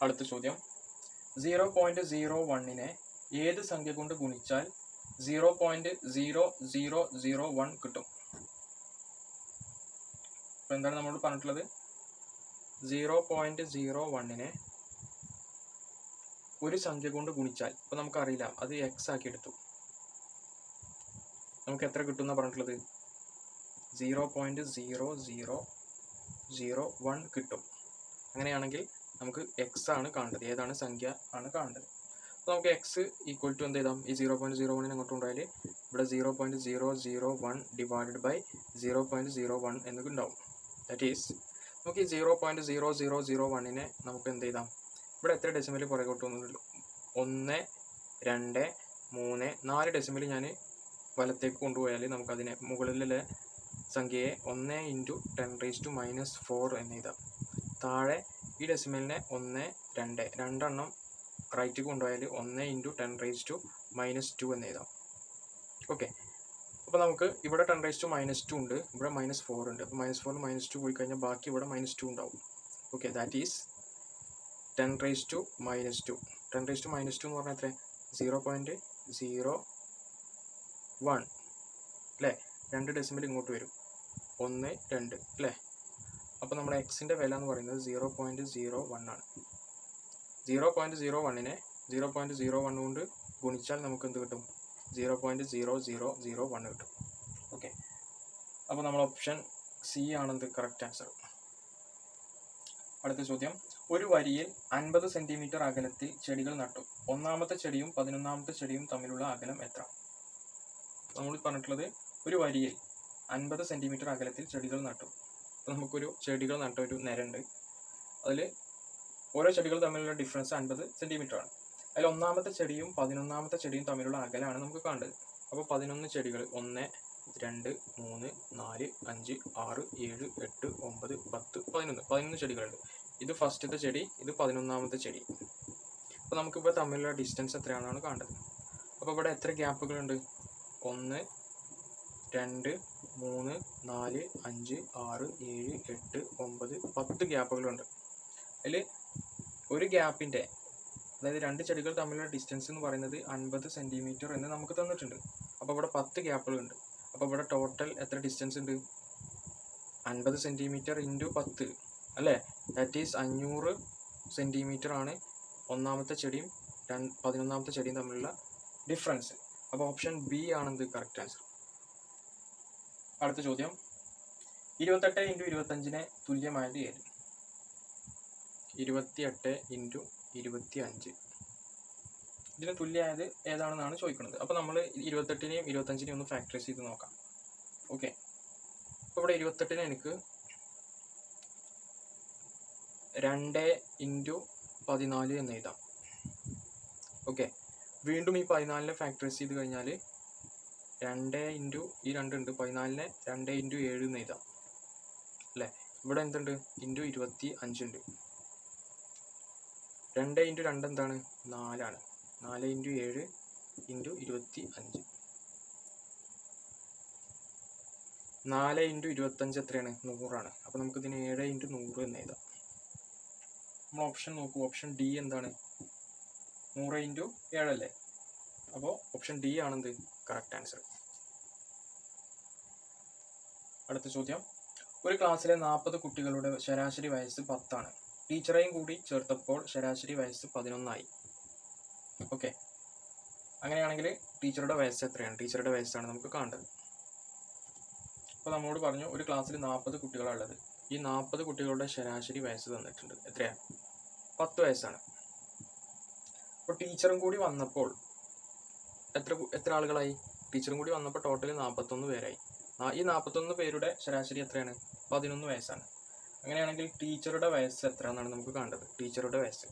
അടുത്ത ചോദ്യം 0.01 ഏത് സംഖ്യ കൊണ്ട് ഗുണിച്ചാൽ 0.0001 കിട്ടും? അപ്പോൾ എന്താണ് നമ്മളോട് പറഞ്ഞിട്ടുള്ളത്? 0.01 ഒരു സംഖ്യ കൊണ്ട് ഗുണിച്ചാൽ, ഇപ്പോൾ നമുക്കറിയില്ല, അത് എക്സ് ആക്കി എടുത്തു, നമുക്ക് എത്ര കിട്ടും എന്നാണ് പറഞ്ഞിട്ടുള്ളത്? 0.0001 കിട്ടും. അങ്ങനെയാണെങ്കിൽ നമുക്ക് എക്സ് ആണ് കാണേണ്ടത്, ഏതാണ് സംഖ്യ ആണ് കാണേണ്ടത്. അപ്പോൾ നമുക്ക് എക്സ് ഈക്വൽ ടു എന്ത് ചെയ്താം? ഈ 0.01 അങ്ങോട്ട് ഉണ്ടായാൽ ഇവിടെ 0.001 ഡിവൈഡഡ് ബൈ 0.01 എന്നൊക്കെ ഉണ്ടാവും. ദാറ്റ് ഈസ് നമുക്ക് ഈ 0.0001 നമുക്ക് എന്ത് ചെയ്താം? ഇവിടെ എത്ര ഡെസിമൽ പുറകോട്ട് വന്നിട്ടുള്ളൂ? 1, 2, 3, 4 ഡെസിമൽ ഞാൻ വലത്തേക്ക് കൊണ്ടുപോയാൽ നമുക്കതിനെ മുകളിലെ സംഖ്യയെ 1 × 10⁻⁻⁴ എന്ന് എഴുതാം. താഴെ ഈ ഡെസിമലിനെ 1, 2 രണ്ടെണ്ണം റൈറ്റിലേക്ക് കൊണ്ടുപോയാൽ 1 × 10⁻² എന്ന് എഴുതാം. ഓക്കെ, അപ്പോൾ നമുക്ക് ഇവിടെ 10⁻² ഉണ്ട്, ഇവിടെ -4 ഉണ്ട്. അപ്പോൾ -4 -2 പോയി കഴിഞ്ഞാൽ ബാക്കി ഇവിടെ -2 ഉണ്ടാവും. Okay, that is 10⁻². 10⁻² എന്ന് പറഞ്ഞാൽ എത്ര? 0.01 അല്ലേ? 2 ഡെസിമൽ ഇങ്ങോട്ട് വരും, 1, 2 അല്ലേ? അപ്പോൾ നമ്മുടെ എക്സിൻ്റെ വില എന്ന് പറയുന്നത് 0.01 ആണ്. 0.01 0.01 കൊണ്ട് ഗുണിച്ചാൽ നമുക്ക് എന്ത് കിട്ടും? 0.0001 കിട്ടും. ഓക്കെ, അപ്പോൾ നമ്മൾ ഓപ്ഷൻ സി ആണെന്ത് കറക്റ്റ് ആൻസർ. അടുത്ത ചോദ്യം, ഒരു വരിയിൽ 50 സെൻറ്റിമീറ്റർ അകലത്തിൽ ചെടികൾ നട്ടു. ഒന്നാമത്തെ ചെടിയും 11ാമത്തെ ചെടിയും തമ്മിലുള്ള അകലം എത്ര? നമ്മൾ പറഞ്ഞിട്ടുള്ളത് ഒരു വരിയിൽ 50 സെൻറ്റിമീറ്റർ അകലത്തിൽ ചെടികൾ നട്ടു. അപ്പോൾ നമുക്കൊരു ചെടികൾ നട്ട ഒരു നിരണ്ട്, അതിൽ ഓരോ ചെടികൾ തമ്മിലുള്ള ഡിഫറൻസ് 50 സെൻറ്റിമീറ്റർ ആണ്. അതിൽ ഒന്നാമത്തെ ചെടിയും 11ാമത്തെ ചെടിയും തമ്മിലുള്ള അകലമാണ് നമുക്ക് കാണേണ്ടത്. അപ്പോൾ 11 ചെടികൾ 1, 2, 3, 4, 5, 6, 7, 8, 9, 10, 11 ചെടികളുണ്ട്. ഇത് ഫസ്റ്റത്തെ ചെടി, ഇത് 11ാമത്തെ ചെടി. അപ്പോൾ നമുക്കിപ്പോൾ തമ്മിലുള്ള ഡിസ്റ്റൻസ് എത്രയാണെന്നാണ് കാണേണ്ടത്. അപ്പോൾ ഇവിടെ എത്ര ഗ്യാപ്പുകളുണ്ട്? 1, 2, 3, 4, 5, 6, 7, 8, 9, 10 ഗ്യാപ്പുകളുണ്ട്. അതിൽ ഒരു ഗ്യാപ്പിൻ്റെ, അതായത് 2 ചെടികൾ തമ്മിലുള്ള ഡിസ്റ്റൻസ് എന്ന് പറയുന്നത് 50 സെൻറ്റിമീറ്റർ എന്ന് നമുക്ക് തന്നിട്ടുണ്ട്. അപ്പോൾ ഇവിടെ 10 ഗ്യാപ്പുകളുണ്ട്. അപ്പോൾ ഇവിടെ ടോട്ടൽ എത്ര ഡിസ്റ്റൻസ് ഉണ്ട്? 50 സെൻറ്റിമീറ്റർ × 10 അല്ലേ? ദാറ്റ് ഈസ് 500 സെൻറ്റിമീറ്റർ ആണ് ഒന്നാമത്തെ ചെടിയും 11ാമത്തെ ചെടിയും തമ്മിലുള്ള ഡിഫറൻസ്. അപ്പോൾ ഓപ്ഷൻ ബി ആണെന്ത് കറക്റ്റ് ആൻസർ. അടുത്ത ചോദ്യം, 28 × 25 തുല്യമായത് ഏത്? 28 × 25 ഇതിന് തുല്യമായത് ഏതാണെന്നാണ് ചോദിക്കുന്നത്. അപ്പോൾ നമ്മൾ 28നെയും 25നെയും ഒന്ന് ഫാക്ടറൈസ് ചെയ്ത് നോക്കാം. ഓക്കെ, അപ്പോൾ ഇവിടെ 28നെ എനിക്ക് 2 × 14 എന്ന് എഴുതാം. ഓക്കെ, വീണ്ടും ഈ 14നെ ഫാക്ടറൈസ് ചെയ്ത് കഴിഞ്ഞാൽ 2 × ഈ 2 ഉണ്ട്, 14നെ 2 × 7 എന്ന് എഴുതാം അല്ലേ? ഇവിടെ എന്തുണ്ട്? ×25 ഉണ്ട്. 2 × 2 എന്താണ്? 4 ആണ്. 4 × 7 × 25. 4 × 25 എത്രയാണ്? 100 ആണ്. അപ്പോൾ നമുക്കിതിന് 7 × 100 എന്ന് എഴുതാം. നമ്മൾ ഓപ്ഷൻ നോക്കൂ, ഓപ്ഷൻ ഡി എന്താണ്? 100 × 7 അല്ലേ? അപ്പോൾ ഓപ്ഷൻ ഡി ആണെന്ത് കറക്റ്റ് ആൻസർ. അടുത്ത ചോദ്യം, ഒരു ക്ലാസ്സിലെ 40 കുട്ടികളുടെ ശരാശരി വയസ്സ് 10 ആണ്. ടീച്ചറേയും കൂടി ചേർത്തപ്പോൾ ശരാശരി വയസ്സ് 11 ആയി. ഓക്കെ, അങ്ങനെയാണെങ്കിൽ ടീച്ചറുടെ വയസ്സ് എത്രയാണ്? ടീച്ചറുടെ വയസ്സാണ് നമുക്ക് കാണേണ്ടത്. അപ്പോൾ നമ്മളോട് പറഞ്ഞു ഒരു ക്ലാസ്സിൽ 40 കുട്ടികളാണ് ഉള്ളത്. ഈ 40 കുട്ടികളുടെ ശരാശരി വയസ്സ് തന്നിട്ടുണ്ട്. എത്രയാണ്? 10 വയസ്സാണ്. അപ്പോൾ ടീച്ചറും കൂടി വന്നപ്പോൾ എത്ര ആളുകളായി? ടീച്ചറും കൂടി വന്നപ്പോൾ ടോട്ടൽ 41 പേരായി. ഈ 41 പേരുടെ ശരാശരി എത്രയാണ്? 11 വയസ്സാണ്. അങ്ങനെയാണെങ്കിൽ ടീച്ചറുടെ വയസ്സ് എത്ര എന്നാണ് നമുക്ക് കാണേണ്ടത്? ടീച്ചറുടെ വയസ്സ്.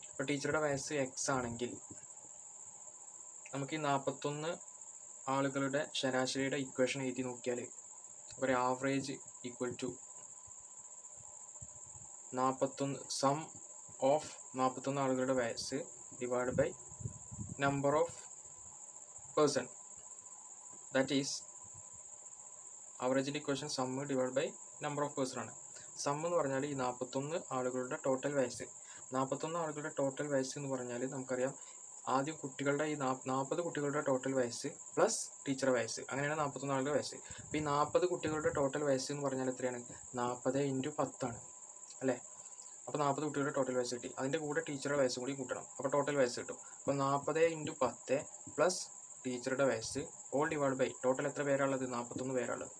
അപ്പോൾ ടീച്ചറുടെ വയസ്സ് എക്സ് ആണെങ്കിൽ നമുക്ക് ഈ 41 ആളുകളുടെ ശരാശരിയുടെ ഇക്വേഷൻ എഴുതി നോക്കിയാൽ ഒരു average equal to 41 sum of 41 ആളുകളുടെ വയസ്സ് divide by number of person. That is ആവറേജിൻ്റെ equation sum divide by number of person ആണ്. സം എന്ന് പറഞ്ഞാൽ ഈ 41 ആളുകളുടെ ടോട്ടൽ വയസ്സ്. 41 ആളുകളുടെ ടോട്ടൽ വയസ്സ് എന്ന് പറഞ്ഞാൽ നമുക്കറിയാം ആദ്യം കുട്ടികളുടെ ഈ 40 കുട്ടികളുടെ ടോട്ടൽ വയസ്സ് പ്ലസ് ടീച്ചർ വയസ്സ്, അങ്ങനെയാണ് 41 ആളുടെ വയസ്സ്. അപ്പോൾ ഈ 40 കുട്ടികളുടെ ടോട്ടൽ വയസ്സ് എന്ന് പറഞ്ഞാൽ എത്രയാണ്? 40 × 10 ആണ് അല്ലേ? അപ്പോൾ 40 കുട്ടികളുടെ ടോട്ടൽ വയസ്സ് കിട്ടി. അതിൻ്റെ കൂടെ ടീച്ചറുടെ വയസ്സും കൂടി കൂട്ടണം, അപ്പോൾ ടോട്ടൽ വയസ്സ് കിട്ടും. അപ്പോൾ 40 × 10 പ്ലസ് ടീച്ചറുടെ വയസ്സ് ഓൾ ഡിവൈഡ് ബൈ ടോട്ടൽ എത്ര പേരാണുള്ളത്? 41 പേരാണുള്ളത്.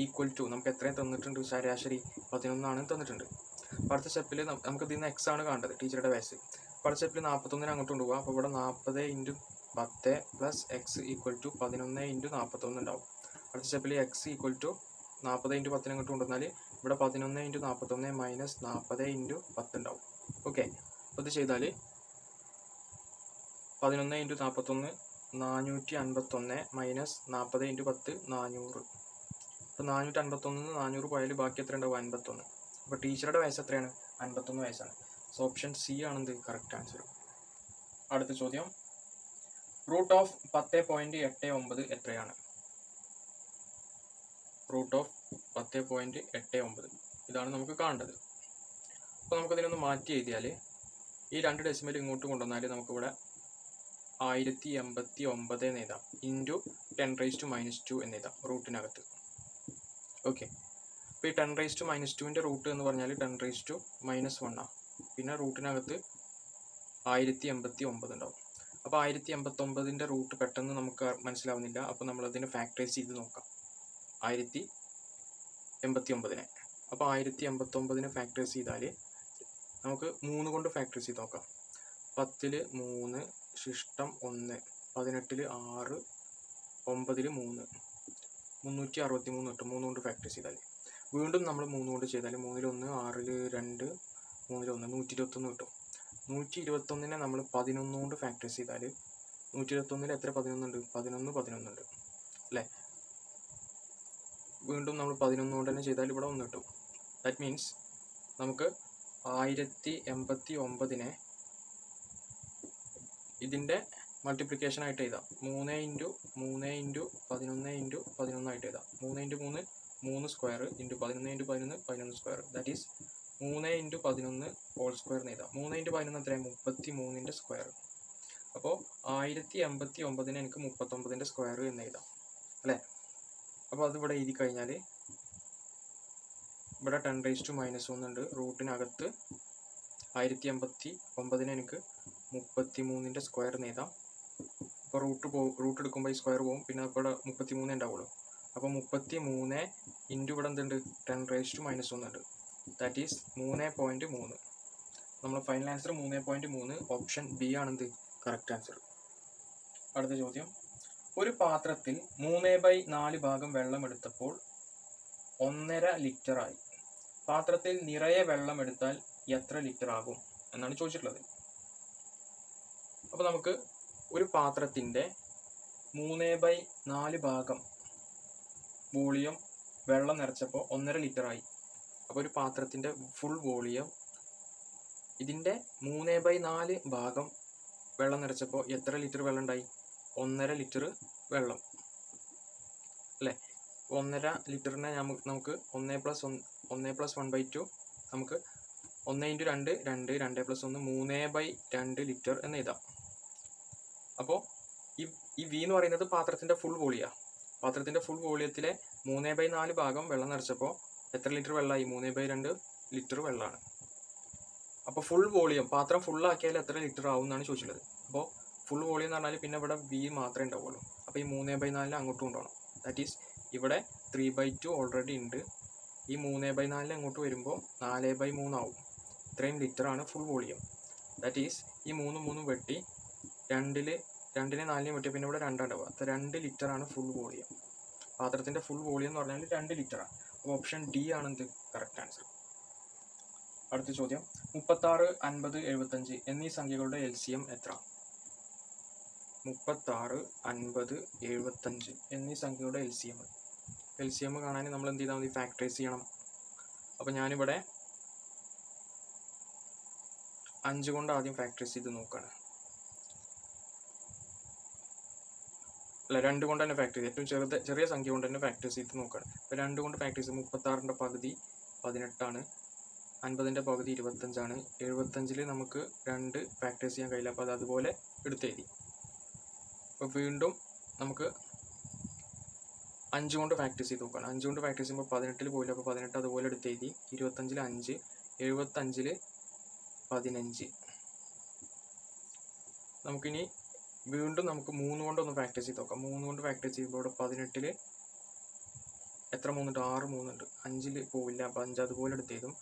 ഈക്വൽ ടു നമുക്ക് എത്രയും തന്നിട്ടുണ്ട്? ശരാശരി 11 തന്നിട്ടുണ്ട്. അപ്പോൾ അടുത്ത സ്റ്റെപ്പിൽ നമുക്ക് ഇതിൽ നിന്ന് എക്സ് ആണ് കാണേണ്ടത്, ടീച്ചറുടെ വയസ്സ്. അപ്പോൾ അടുത്ത സ്റ്റെപ്പിൽ 41 അങ്ങോട്ട് കൊണ്ടുപോകാം. അപ്പോൾ ഇവിടെ 40 × 10 പ്ലസ് എക്സ് ഈക്വൽ ടു 11 × 41 ഉണ്ടാവും. അടുത്ത സ്റ്റെപ്പിൽ എക്സ് ഈക്വൽ ടു 40 × 10 അങ്ങോട്ട് കൊണ്ടുവന്നാൽ ഇവിടെ 11 × 41 മൈനസ് 40 × 10 ഉണ്ടാവും. ഓക്കെ, അപ്പോൾ ഇത് ചെയ്താൽ 11 × 41 451 മൈനസ് 40 × 10 400. അപ്പോൾ 451 400 പോയാൽ ബാക്കി എത്ര ഉണ്ടാവും? 51. അപ്പോൾ ടീച്ചറുടെ വയസ്സ് എത്രയാണ്? 51 വയസ്സാണ്. സോ ഓപ്ഷൻ സി ആണെന്ത് കറക്റ്റ് ആൻസർ. അടുത്ത ചോദ്യം, റൂട്ട് ഓഫ് 10.89 എത്രയാണ്? റൂട്ട് ഓഫ് 10.89 ഇതാണ് നമുക്ക് കാണേണ്ടത്. അപ്പോൾ നമുക്കതിനൊന്ന് മാറ്റി എഴുതിയാൽ ഈ 2 ഡെസിമൽ ഇങ്ങോട്ട് കൊണ്ടുവന്നാൽ നമുക്കിവിടെ 1089 എന്ന് എഴുതാം, ഇൻറ്റു 10⁻² എന്ന് എഴുതാം റൂട്ടിനകത്ത്. ഓക്കെ, അപ്പോൾ ഈ 10⁻²ൻ്റെ റൂട്ട് എന്ന് പറഞ്ഞാൽ 10⁻⁻1 ആണ്. പിന്നെ റൂട്ടിനകത്ത് 1089 ഉണ്ടാവും. അപ്പോൾ 1089ൻ്റെ റൂട്ട് പെട്ടെന്ന് നമുക്ക് മനസ്സിലാവുന്നില്ല. അപ്പോൾ നമ്മളതിനെ ഫാക്ടറൈസ് ചെയ്ത് നോക്കാം 1089. അപ്പോൾ 1089 ഫാക്ടറൈസ് ചെയ്താൽ നമുക്ക് 3 കൊണ്ട് ഫാക്ടറൈസ് ചെയ്ത് നോക്കാം. 10ൽ 3 ശിഷ്ടം 1, 18ൽ 6, 9ൽ 3, 363 കിട്ടും 3 കൊണ്ട് ഫാക്ടറൈസ് ചെയ്താൽ. വീണ്ടും നമ്മൾ 3 കൊണ്ട് ചെയ്താൽ 3ൽ 1, 6ൽ 2, 3ൽ 1, 121 കിട്ടും. 121നെ നമ്മൾ 11 കൊണ്ട് ഫാക്ടറൈസ് ചെയ്താൽ 121ൽ എത്ര 11 ഉണ്ട്? 11 ഉണ്ട് അല്ലേ? വീണ്ടും നമ്മൾ 11 കൊണ്ട് തന്നെ ചെയ്താൽ ഇവിടെ 1 കിട്ടും. ദാറ്റ് മീൻസ് നമുക്ക് 1089നെ ഇതിൻ്റെ മൾട്ടിപ്ലിക്കേഷൻ ആയിട്ട് എഴുതാം. 3 × 3 × 11 × 11 ആയിട്ട് എഴുതാം. 3 × 3 3 square into 11 × 11 11 square, that is 3 × 11 whole square എന്ന് എഴുതാം. 3 × 11 എത്രയാണ്? 33ൻ്റെ സ്ക്വയർ. അപ്പോൾ 1089നെ എനിക്ക് 39ൻ്റെ സ്ക്വയർ എന്ന് എഴുതാം അല്ലേ? അപ്പോൾ അതിവിടെ എഴുതി കഴിഞ്ഞാൽ ഇവിടെ 10⁻⁻1 ഉണ്ട്. റൂട്ടിനകത്ത് 1089നെ എനിക്ക് 33ൻ്റെ സ്ക്വയർ എന്ന് എഴുതാം. അപ്പോൾ റൂട്ട് എടുക്കുമ്പോൾ ഈ സ്ക്വയർ പോകും, പിന്നെ അപ്പോൾ 33 ഉണ്ടാവുള്ളൂ. അപ്പോൾ 33 ഇൻറ്റു ഇവിടെ എന്തുണ്ട്? 10⁻⁻1 ഉണ്ട്. That is 3.3. നമ്മൾ ഫൈനൽ ആൻസർ 3.3. ഓപ്ഷൻ ബി ആണെന്ത് കറക്റ്റ് ആൻസർ. അടുത്ത ചോദ്യം, ഒരു പാത്രത്തിൽ 3/4 ഭാഗം വെള്ളം എടുത്തപ്പോൾ 1.5 ലിറ്ററായി. പാത്രത്തിൽ നിറയെ വെള്ളം എടുത്താൽ എത്ര ലിറ്റർ ആകും എന്നാണ് ചോദിച്ചിട്ടുള്ളത്. അപ്പോൾ നമുക്ക് ഒരു പാത്രത്തിൻ്റെ 3/4 ഭാഗം വോളിയം വെള്ളം നിറച്ചപ്പോൾ 1.5 ലിറ്ററായി. അപ്പോൾ ഒരു പാത്രത്തിൻ്റെ ഫുൾ വോളിയം ഇതിൻ്റെ 3/4 ഭാഗം വെള്ളം നിറച്ചപ്പോൾ എത്ര ലിറ്റർ വെള്ളം ഉണ്ടായി? 1.5 ലിറ്റർ വെള്ളം അല്ലേ? 1.5 ലിറ്ററിനെ നമുക്ക് 1 + 1/2 നമുക്ക് 1 × 2 2 2 + 1 3/2 ലിറ്റർ എന്ന് എഴുതാം. അപ്പോൾ ഈ വി എന്ന് പറയുന്നത് പാത്രത്തിൻ്റെ ഫുൾ വോളിയാണ്. പാത്രത്തിൻ്റെ ഫുൾ വോളിയത്തിലെ 3/4 ഭാഗം വെള്ളം നിറച്ചപ്പോൾ എത്ര ലിറ്റർ വെള്ളമായി? 3/2 ലിറ്റർ വെള്ളമാണ്. അപ്പോൾ ഫുൾ വോളിയം പാത്രം ഫുള്ളാക്കിയാൽ എത്ര ലിറ്റർ ആവും എന്നാണ് ചോദിച്ചിട്ടുള്ളത്. അപ്പോൾ ഫുൾ വോളിയം എന്ന് പറഞ്ഞാൽ പിന്നെ ഇവിടെ വി മാത്രമേ ഉണ്ടാവുള്ളൂ. അപ്പോൾ ഈ 3/4 അങ്ങോട്ട് കൊണ്ടുപോകണം. ദാറ്റ് ഈസ് ഇവിടെ 3/2 ഓൾറെഡി ഉണ്ട്. ഈ 3/4 അങ്ങോട്ട് വരുമ്പോൾ 4/3 ആവും. ഇത്രയും ലിറ്ററാണ് ഫുൾ വോളിയം. ദാറ്റ് ഈസ് ഈ 3 വെട്ടി 2നെ 4 വെട്ടി പിന്നെ ഇവിടെ 2 ഉണ്ടാവുക. അപ്പോൾ 2 ലിറ്ററാണ് ഫുൾ വോളിയം. പാത്രത്തിൻ്റെ ഫുൾ വോളിയം എന്ന് പറഞ്ഞാൽ 2 ലിറ്ററാണ്. അപ്പോൾ ഓപ്ഷൻ ഡി ആണെന്ത് കറക്റ്റ് ആൻസർ. അടുത്ത ചോദ്യം, 36, 50, 75 എന്നീ സംഖ്യകളുടെ LCM എത്ര? 36, 50, 75 എന്നീ സംഖ്യകളുടെ LCM കാണാൻ നമ്മൾ എന്ത് ചെയ്താൽ മതി? ഫാക്ടറൈസ് ചെയ്യണം. അപ്പോൾ ഞാനിവിടെ 5 കൊണ്ട് ആദ്യം ഫാക്ടറൈസ് ചെയ്ത് നോക്കുകയാണ്. അല്ല, 2 കൊണ്ട് തന്നെ ഫാക്ടറൈസ് ചെയ്ത് ഏറ്റവും ചെറിയ സംഖ്യ കൊണ്ട് തന്നെ ഫാക്ടറൈസ് ചെയ്ത് നോക്കുകയാണ്. അപ്പോൾ 2 കൊണ്ട് ഫാക്ടറൈസ് 36ൻ്റെ പകുതി 18 ആണ്. 50ൻ്റെ പകുതി 25ആണ്. 75 നമുക്ക് 2 ഫാക്ടേഴ്സ് ചെയ്യാൻ കഴിയില്ല, അപ്പോൾ അത് അതുപോലെ എടുത്തെഴുതി. അപ്പോൾ വീണ്ടും നമുക്ക് 5 കൊണ്ട് ഫാക്ടേഴ്സ് ചെയ്ത് നോക്കുകയാണ്. 5 കൊണ്ട് ഫാക്ടേഴ്സ് ചെയ്യുമ്പോൾ 18 പോയില്ല, അപ്പോൾ 18 അതുപോലെ എടുത്തെഴുതി. 25 5, 75 15. നമുക്കിനി വീണ്ടും നമുക്ക് 3 കൊണ്ടൊന്ന് ഫാക്ടേഴ്സ് ചെയ്ത് നോക്കാം. 3 കൊണ്ട് ഫാക്ടേഴ്സ് ചെയ്യുമ്പോൾ ഇവിടെ 18 എത്ര 3 ഉണ്ട്? 6 3 ഉണ്ട്. 5 പോവില്ല, അപ്പോൾ 5 അതുപോലെ എടുത്തെഴുതും.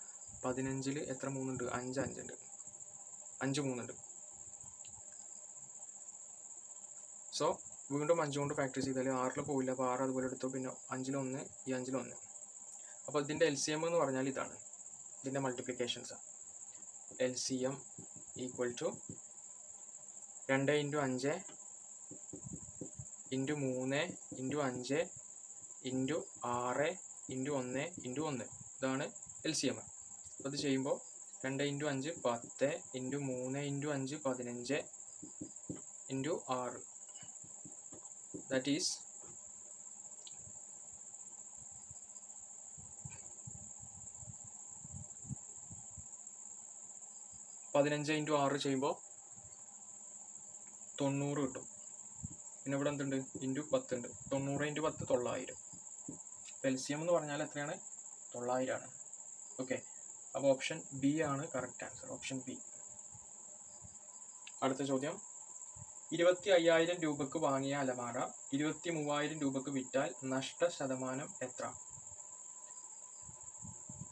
15 എത്ര 3 ഉണ്ട്? 5 5 ഉണ്ട്. 5 3 ഉണ്ട്. സോ വീണ്ടും 5 കൊണ്ട് ഫാക്ടേഴ്സ് ചെയ്താൽ 6 പോവില്ല, അപ്പോൾ 6 അതുപോലെ എടുത്തു. പിന്നെ 5 1, ഈ 5 1. അപ്പോൾ ഇതിൻ്റെ LCM എന്ന് പറഞ്ഞാൽ ഇതാണ്, ഇതിൻ്റെ മൾട്ടിപ്ലിക്കേഷൻസ്. LCM equal to 2 × 5 × 3 × 5 × 6 × 1 × 1. ഇതാണ് LCM. അപ്പോൾ ഇത് ചെയ്യുമ്പോൾ 2 × 5 10 × 3 × 5 15 × 6. That is 15 × 6 ചെയ്യുമ്പോൾ 90 കിട്ടും. പിന്നെ ഇവിടെ എന്തുണ്ട്? × 10 ഉണ്ട്. 90 × 10 900. LCM എന്ന് പറഞ്ഞാൽ എത്രയാണ്? 900 ആണ്. ഓക്കെ, അപ്പോൾ ഓപ്ഷൻ ബി ആണ് കറക്റ്റ് ആൻസർ. Option B. അടുത്ത ചോദ്യം, 25,000 രൂപക്ക് വാങ്ങിയ അലമാര 23,000 രൂപക്ക് വിറ്റാൽ നഷ്ട ശതമാനം എത്ര?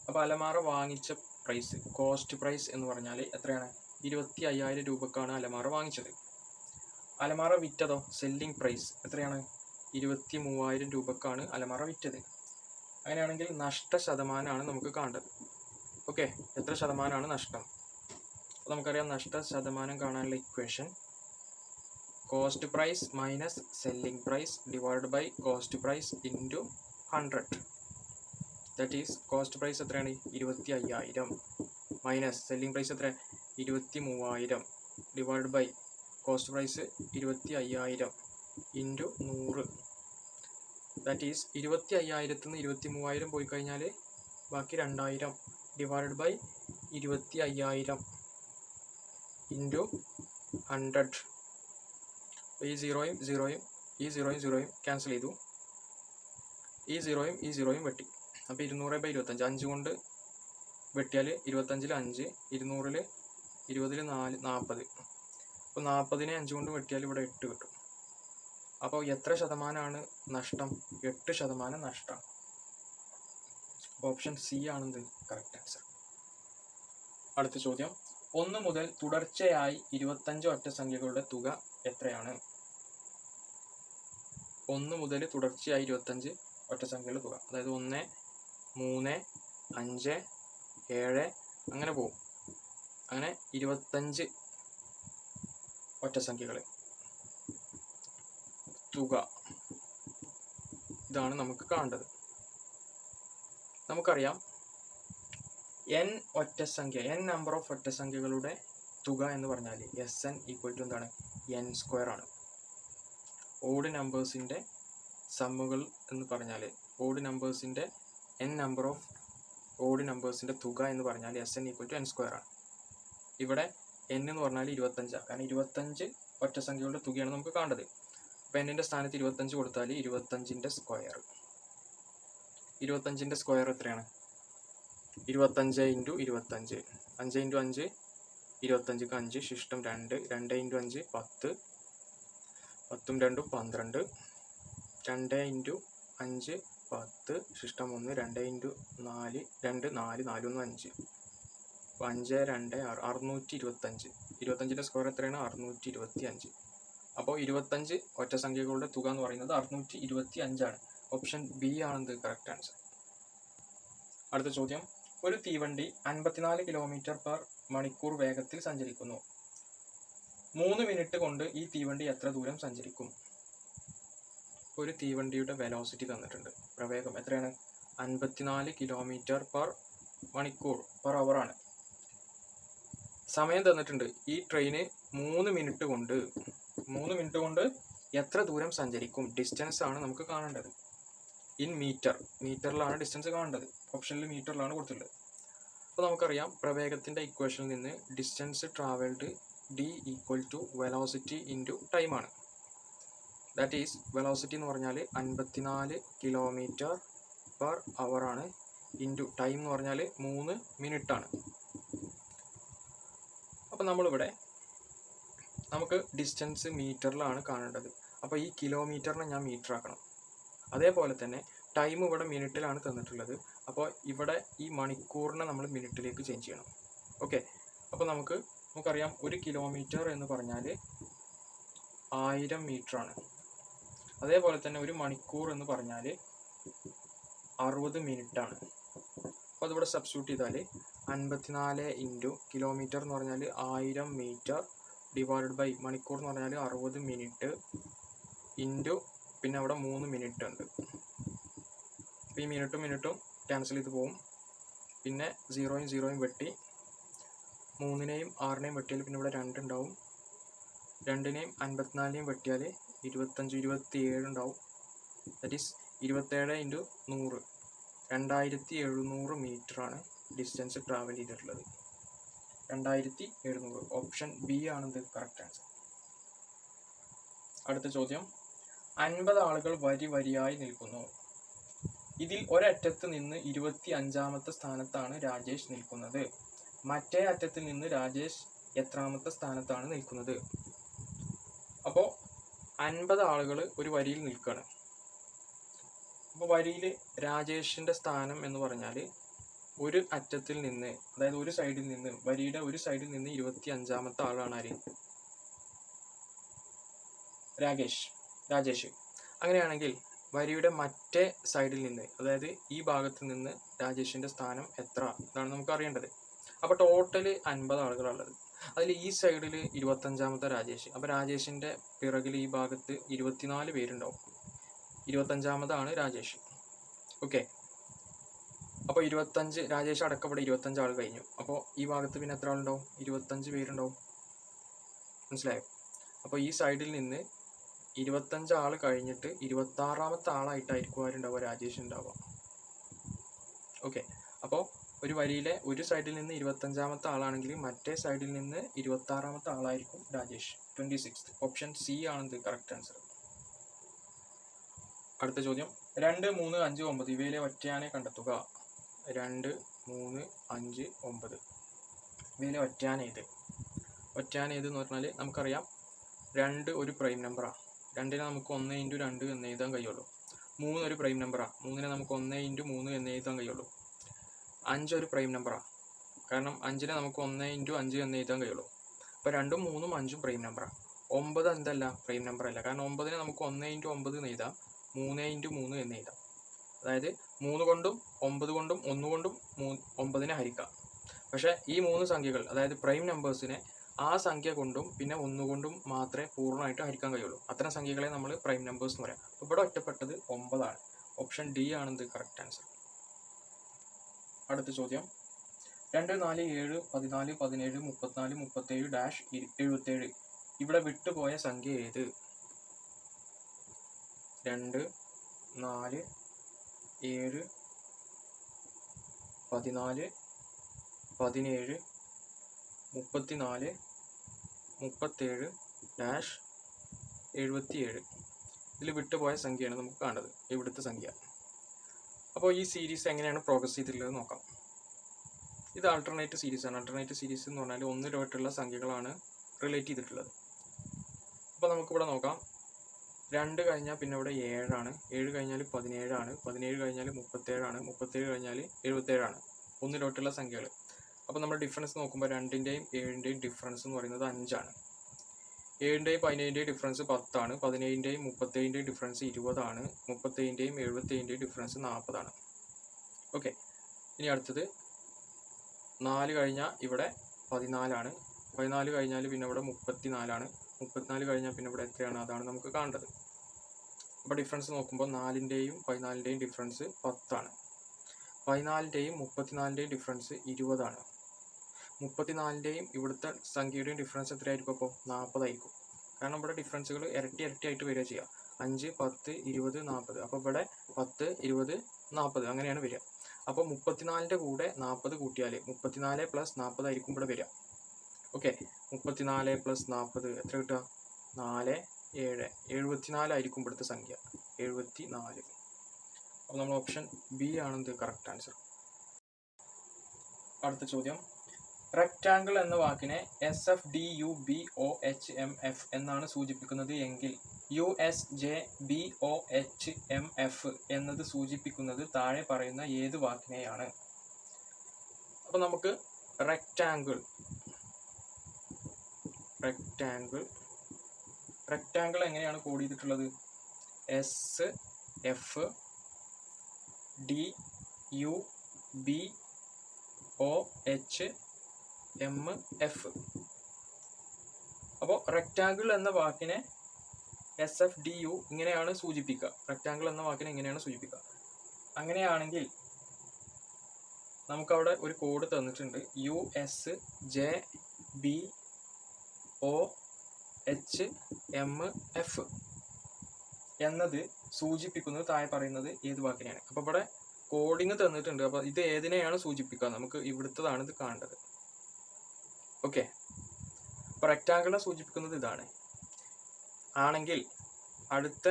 അപ്പോൾ അലമാര വാങ്ങിച്ച പ്രൈസ്, കോസ്റ്റ് പ്രൈസ് എന്ന് പറഞ്ഞാൽ എത്രയാണ്? 25,000 രൂപക്കാണ് അലമാര വാങ്ങിച്ചത്. അലമാര വിറ്റതോ? സെല്ലിംഗ് പ്രൈസ് എത്രയാണ്? 23,000 രൂപക്കാണ് അലമാര വിറ്റത്. അങ്ങനെയാണെങ്കിൽ നഷ്ട ശതമാനമാണ് നമുക്ക് കാണേണ്ടത്. ഓക്കെ, എത്ര ശതമാനമാണ് നഷ്ടം? നമുക്കറിയാം, നഷ്ട ശതമാനം കാണാനുള്ള equation cost price minus selling price divide by cost price into 100. That is cost price എത്രയാണ്? 25,000 മൈനസ് സെല്ലിംഗ് പ്രൈസ് എത്ര? 23,000 divide by cost price 25,000 into 100. That is 25,000 നിന്ന് 23,000 പോയി കഴിഞ്ഞാൽ ബാക്കി 2,000 ഡിവൈഡ് ബൈ 25,000 ഇൻറ്റു 100. ഈ 0യും 0യും ഈ 0യും 0യും ക്യാൻസൽ ചെയ്തു. ഈ 0യും ഈ 0യും വെട്ടി. അപ്പോൾ 200/25 5 കൊണ്ട് വെട്ടിയാൽ 25 5, 200 20 4 40. അപ്പോൾ 40നെ 5 കൊണ്ട് വെട്ടിയാൽ ഇവിടെ 8 കിട്ടും. അപ്പോൾ എത്ര ശതമാനമാണ് നഷ്ടം? 8% നഷ്ടം. ഓപ്ഷൻ സി ആണെന്ത് കറക്റ്റ് ആൻസർ. അടുത്ത ചോദ്യം, 1 മുതൽ തുടർച്ചയായി 25 ഒറ്റസംഖ്യകളുടെ തുക എത്രയാണ്? 1 മുതൽ തുടർച്ചയായി 25 ഒറ്റസംഖ്യകളുടെ തുക, അതായത് 1 3 5 7 അങ്ങനെ പോകും. അങ്ങനെ 25 ഒറ്റസംഖ്യകൾ തുക, ഇതാണ് നമുക്ക് കാണേണ്ടത്. നമുക്കറിയാം n ഒറ്റസംഖ്യ, n നമ്പർ ഓഫ് ഒറ്റസംഖ്യകളുടെ തുക എന്ന് പറഞ്ഞാൽ Sn ഈക്വൽ ടു എന്താണ്? n² ആണ്. ഓഡ് നമ്പേഴ്സിൻ്റെ സമ്മുകൾ എന്ന് പറഞ്ഞാൽ, ഓഡ് നമ്പേഴ്സിൻ്റെ n നമ്പർ ഓഫ് ഓഡ് നമ്പേഴ്സിൻ്റെ തുക എന്ന് പറഞ്ഞാൽ Sn ഈക്വൽ ടു n² ആണ്. ഇവിടെ n എന്ന് പറഞ്ഞാൽ 25, കാരണം 25 ഒറ്റസംഖ്യകളുടെ തുകയാണ് നമുക്ക് കാണേണ്ടത്. അപ്പോൾ n-ൻ്റെ സ്ഥാനത്ത് 25 കൊടുത്താൽ 25ൻ്റെ സ്ക്വയർ. 25ൻ്റെ സ്ക്വയർ എത്രയാണ്? 25 × 25, 5 × 5 25ക്ക് 5 ശിഷ്ടം 2, 2 × 5 10, 10ഉം 2ഉം 12, 2 × 5 10 ശിഷ്ടം 1, 2 × 4 2 4 4 1 5, 5 2 625. 25ൻ്റെ സ്ക്വയർ എത്രയാണ്? 625. അപ്പോൾ 25 ഒറ്റസംഖ്യകളുടെ തുക എന്ന് പറയുന്നത് 625 ആണ്. ഓപ്ഷൻ ബി ആണെന്ത് കറക്റ്റ് ആൻസർ. അടുത്ത ചോദ്യം, ഒരു തീവണ്ടി 54 km/മണിക്കൂർ വേഗത്തിൽ സഞ്ചരിക്കുന്നു. 3 മിനിറ്റ് കൊണ്ട് ഈ തീവണ്ടി എത്ര ദൂരം സഞ്ചരിക്കും? ഒരു തീവണ്ടിയുടെ വെലോസിറ്റി തന്നിട്ടുണ്ട്, പ്രവേഗം എത്രയാണ്? 54 km/മണിക്കൂർ പെർ അവർ ആണ്. സമയം തന്നിട്ടുണ്ട്. ഈ ട്രെയിന് 3 മിനിറ്റ് കൊണ്ട് എത്ര ദൂരം സഞ്ചരിക്കും? ഡിസ്റ്റൻസ് ആണ് നമുക്ക് കാണേണ്ടത്. ഇൻ മീറ്ററിലാണ് ഡിസ്റ്റൻസ് കാണേണ്ടത്. ഓപ്ഷനിൽ മീറ്ററിലാണ് കൊടുത്തിട്ടുള്ളത്. അപ്പോൾ നമുക്കറിയാം പ്രവേഗത്തിൻ്റെ ഇക്വേഷനിൽ നിന്ന് distance travelled D equal to velocity into ടൈമാണ്. ദാറ്റ് ഈസ് വെലോസിറ്റി എന്ന് പറഞ്ഞാൽ 54 km/h ആണ്, ഇൻറ്റു ടൈം എന്ന് പറഞ്ഞാൽ 3 മിനിറ്റാണ്. അപ്പോൾ നമ്മളിവിടെ നമുക്ക് ഡിസ്റ്റൻസ് മീറ്ററിലാണ് കാണേണ്ടത്. അപ്പോൾ ഈ കിലോമീറ്ററിനെ ഞാൻ മീറ്റർ ആക്കണം. അതേപോലെ തന്നെ ടൈം ഇവിടെ മിനിറ്റിലാണ് തന്നിട്ടുള്ളത്. അപ്പോൾ ഇവിടെ ഈ മണിക്കൂറിനെ നമ്മൾ മിനിറ്റിലേക്ക് ചേഞ്ച് ചെയ്യണം. ഓക്കെ, അപ്പോൾ നമുക്കറിയാം 1 കിലോമീറ്റർ എന്ന് പറഞ്ഞാൽ 1000 മീറ്ററാണ്. അതേപോലെ തന്നെ 1 മണിക്കൂർ എന്ന് പറഞ്ഞാൽ 60 മിനിറ്റാണ്. അപ്പോൾ അതിവിടെ സബ്സ്റ്റിറ്റ്യൂട്ട് ചെയ്താൽ 54 ഇൻറ്റു കിലോമീറ്റർ എന്ന് പറഞ്ഞാൽ 1000 മീറ്റർ ഡിവൈഡഡ് ബൈ മണിക്കൂർ എന്ന് പറഞ്ഞാൽ 60 മിനിറ്റ് ഇൻറ്റു പിന്നെ അവിടെ 3 മിനിറ്റ് ഉണ്ട്. അപ്പോൾ ഈ മിനിറ്റും ക്യാൻസൽ ചെയ്ത് പോകും. പിന്നെ 0യും 0യും വെട്ടി 3നെയും 6നെയും വെട്ടിയാൽ പിന്നെ ഇവിടെ 2 ഉണ്ടാവും. 2നെയും 54നെയും വെട്ടിയാൽ 25 27 ഉണ്ടാവും. ദാറ്റ് ഈസ് 27 ഇൻറ്റു 100 2700 മീറ്ററാണ് ഡിസ്റ്റൻസ് ട്രാവൽ ചെയ്തിട്ടുള്ളത്. 2700. ഓപ്ഷൻ ബി ആണിത് കറക്റ്റ് ആൻസർ. അടുത്ത ചോദ്യം, 50 ആളുകൾ വരിയായി നിൽക്കുന്നു. ഇതിൽ ഒരറ്റത്ത് നിന്ന് 25ാമത്തെ സ്ഥാനത്താണ് രാജേഷ് നിൽക്കുന്നത്. മറ്റേ അറ്റത്ത് നിന്ന് രാജേഷ് എത്രാമത്തെ സ്ഥാനത്താണ് നിൽക്കുന്നത്? അപ്പോൾ 50 ആളുകൾ ഒരു വരിയിൽ നിൽക്കുകയാണ്. അപ്പോൾ വരിയിൽ രാജേഷിൻ്റെ സ്ഥാനം എന്ന് പറഞ്ഞാൽ ഒരു അറ്റത്തിൽ നിന്ന്, അതായത് ഒരു സൈഡിൽ നിന്ന്, വരിയുടെ ഒരു സൈഡിൽ നിന്ന് 25ാമത്തെ ആളാണ് ആര്? രാജേഷ്. അങ്ങനെയാണെങ്കിൽ വരിയുടെ മറ്റേ സൈഡിൽ നിന്ന്, അതായത് ഈ ഭാഗത്ത് നിന്ന് രാജേഷിൻ്റെ സ്ഥാനം എത്ര എന്നാണ് നമുക്ക് അറിയേണ്ടത്. അപ്പോൾ ടോട്ടൽ 50 ആളുകളാണുള്ളത്. അതിൽ ഈ സൈഡിൽ 25ാമത്തെ രാജേഷ്. അപ്പോൾ രാജേഷിൻ്റെ പിറകിൽ ഈ ഭാഗത്ത് 24 പേരുണ്ടാവും. 25ാമതാണ് രാജേഷ്. ഓക്കെ, അപ്പോൾ 25 രാജേഷ് അടക്കം ഇവിടെ 25 ആൾ കഴിഞ്ഞു. അപ്പോൾ ഈ ഭാഗത്ത് പിന്നെ എത്ര ആളുണ്ടാവും? 25 പേരുണ്ടാവും. മനസ്സിലായോ? അപ്പോൾ ഈ സൈഡിൽ നിന്ന് 25 ആൾ കഴിഞ്ഞിട്ട് 26ാമത്തെ ആളായിട്ടായിരിക്കും ആരുണ്ടാവുക? രാജേഷ് ഉണ്ടാവുക. ഓക്കെ, അപ്പോൾ ഒരു വരിയിലെ ഒരു സൈഡിൽ നിന്ന് 25ാമത്തെ ആളാണെങ്കിൽ മറ്റേ സൈഡിൽ നിന്ന് 26ാമത്തെ ആളായിരിക്കും രാജേഷ്. 26. ഓപ്ഷൻ സി ആണ് കറക്റ്റ് ആൻസർ. അടുത്ത ചോദ്യം, 2, 3, 5, 9 ഇവയിലെ ഒറ്റയാനെ കണ്ടെത്തുക. 2, 3, 5, 9 ഇവയിലെ ഒറ്റയാൻ ഏത് എന്ന് പറഞ്ഞാൽ നമുക്കറിയാം 2 ഒരു പ്രൈം നമ്പറാണ്. 2നെ നമുക്ക് 1 × 2 എന്ന് എഴുതാൻ കഴിയുള്ളൂ. 3 ഒരു പ്രൈം നമ്പറാണ്. 3നെ നമുക്ക് 1 × 3 എന്ന് എഴുതാൻ കഴിയുള്ളൂ. 5 ഒരു പ്രൈം നമ്പറാണ്. കാരണം 5നെ നമുക്ക് 1 × 5 എന്ന് എഴുതാൻ കഴിയുള്ളൂ. അപ്പോൾ 2, 3, 5 പ്രൈം നമ്പറാണ്. 9 എന്തല്ല? പ്രൈം നമ്പർ അല്ല. കാരണം 9നെ നമുക്ക് 1 × 9 എന്ന് എഴുതാം, 3 × 3 എന്ന് എഴുതാം. അതായത് 3 കൊണ്ടും 9 കൊണ്ടും 1 കൊണ്ടും 9നെ ഹരിക്കാം. പക്ഷേ ഈ 3 സംഖ്യകൾ, അതായത് പ്രൈം നമ്പേഴ്സിനെ ആ സംഖ്യ കൊണ്ടും പിന്നെ 1 കൊണ്ടും മാത്രമേ പൂർണ്ണമായിട്ട് ഹരിക്കാൻ കഴിയുള്ളൂ. അത്തരം സംഖ്യകളെ നമ്മൾ പ്രൈം നമ്പേഴ്സ് എന്ന് പറയാം. ഇവിടെ ഒറ്റപ്പെട്ടത് 9 ആണ്. ഓപ്ഷൻ ഡി ആണ് കറക്റ്റ് ആൻസർ. അടുത്ത ചോദ്യം, 2, 4, 7, 14, 17, 34, 37, -77 ഇവിടെ വിട്ടുപോയ സംഖ്യ ഏത്? 2, 4, 7, 14, 17, 34, 37, -77 ഇതിൽ വിട്ടുപോയ സംഖ്യയാണ് നമുക്ക് കാണേണ്ടത്, ഇവിടുത്തെ സംഖ്യ. അപ്പോൾ ഈ സീരീസ് എങ്ങനെയാണ് പ്രോഗ്രസ് ചെയ്തിട്ടുള്ളത് നോക്കാം. ഇത് ആൾട്ടർനേറ്റ് സീരീസ് ആണ്. ആൾട്ടർനേറ്റ് സീരീസ് എന്ന് പറഞ്ഞാൽ ഒന്നിലോട്ടുള്ള സംഖ്യകളാണ് റിലേറ്റ് ചെയ്തിട്ടുള്ളത്. അപ്പോൾ നമുക്കിവിടെ നോക്കാം. 2 കഴിഞ്ഞാൽ പിന്നെ ഇവിടെ 7 ആണ്. 7 കഴിഞ്ഞാൽ 17 ആണ്. 17 കഴിഞ്ഞാൽ 37 ആണ്. 37 കഴിഞ്ഞാൽ 77 ആണ്. ഒന്നിലോട്ടുള്ള സംഖ്യകൾ. അപ്പോൾ നമ്മൾ ഡിഫറൻസ് നോക്കുമ്പോൾ 2ൻ്റെയും 7ൻ്റെയും ഡിഫറൻസ് എന്ന് പറയുന്നത് 5 ആണ്. 7ൻ്റെയും 17ൻ്റെയും ഡിഫറൻസ് 10 ആണ്. 17ൻ്റെയും 37ൻ്റെയും ഡിഫറൻസ് 20 ആണ്. 37ൻ്റെയും 77ൻ്റെയും ഡിഫറൻസ് 40 ആണ്. ഓക്കെ, ഇനി അടുത്തത് 4 കഴിഞ്ഞാൽ ഇവിടെ 14 ആണ്. 14 കഴിഞ്ഞാൽ പിന്നെ ഇവിടെ 34 ആണ്. 34 കഴിഞ്ഞാൽ പിന്നെ ഇവിടെ എത്രയാണ്? അതാണ് നമുക്ക് കാണേണ്ടത്. അപ്പോൾ ഡിഫറൻസ് നോക്കുമ്പോൾ 4ൻ്റെയും 14ൻ്റെയും ഡിഫറൻസ് 10 ആണ്. 14ൻ്റെയും 34ൻ്റെയും ഡിഫറൻസ് 20 ആണ്. 34ൻ്റെയും ഇവിടുത്തെ സംഖ്യയുടെയും ഡിഫറൻസ് എത്രയായിരിക്കും? അപ്പോൾ 40 ആയിരിക്കും. കാരണം ഇവിടെ ഡിഫറൻസുകൾ ഇരട്ടിയായിട്ട് വരിക ചെയ്യുക. 5, 10, 20, 40. അപ്പോൾ ഇവിടെ 10, 20, 40 അങ്ങനെയാണ് വരിക. അപ്പോൾ 34ൻ്റെ കൂടെ 40 കൂട്ടിയാൽ 34 + 40 ആയിരിക്കും ഇവിടെ വരിക. ഓക്കെ, 34 + 40 എത്ര കിട്ടുക? 4 7 74 ആയിരിക്കും ഇവിടുത്തെ സംഖ്യ, 74. അപ്പോൾ നമ്മൾ ഓപ്ഷൻ ബി ആണ് ഇത് കറക്റ്റ് ആൻസർ. അടുത്ത ചോദ്യം, റെക്റ്റാങ്കിൾ എന്ന വാക്കിനെ SFDUBOHMF എന്നാണ് സൂചിപ്പിക്കുന്നത് എങ്കിൽ USJBOHMF എന്നത് സൂചിപ്പിക്കുന്നത് താഴെ പറയുന്ന ഏത് വാക്കിനെയാണ്? അപ്പോൾ നമുക്ക് റെക്റ്റാങ്കിൾ എങ്ങനെയാണ് കോഡ് ചെയ്തിട്ടുള്ളത്? SFDUBOHMF. അപ്പോൾ റെക്റ്റാങ്കിൾ എന്ന വാക്കിനെ SFDU ഇങ്ങനെയാണ് സൂചിപ്പിക്കുക. റെക്റ്റാങ്കിൾ എന്ന വാക്കിനെ ഇങ്ങനെയാണ് സൂചിപ്പിക്കുക. അങ്ങനെയാണെങ്കിൽ നമുക്കവിടെ ഒരു കോഡ് തന്നിട്ടുണ്ട്, USJBOHMF എന്നത് സൂചിപ്പിക്കുന്നത് താഴെ പറയുന്നത് ഏത് വാക്കിനെയാണ്? അപ്പോൾ ഇവിടെ കോഡിങ് തന്നിട്ടുണ്ട്. അപ്പോൾ ഇത് ഏതിനെയാണ് സൂചിപ്പിക്കുക? നമുക്ക് ഇവിടുത്തതാണ് ഇത് കാണേണ്ടത്. ഓക്കെ, അപ്പോൾ റെക്റ്റാങ്കിളിനെ സൂചിപ്പിക്കുന്നത് ഇതാണ്. ആണെങ്കിൽ അടുത്ത